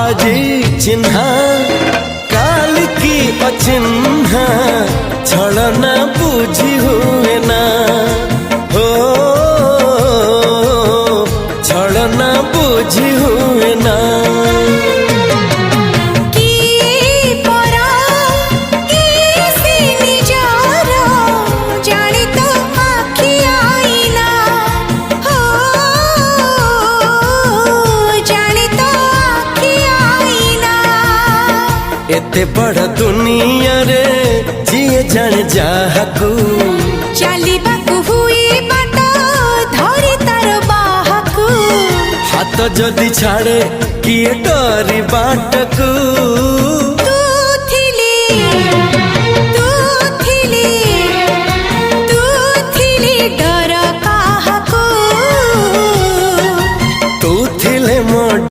आजी चिन्हा काल की अचिन्हा छलना बुझी हुए ना हो छलना बुझी हुए ना एते बड़ दुनिया रे जिए जान जाहकू चलिबाकू हुई बाट धरी तार बाहकू हाथ जदि छाड़े किए डरी बाटकू तू थिली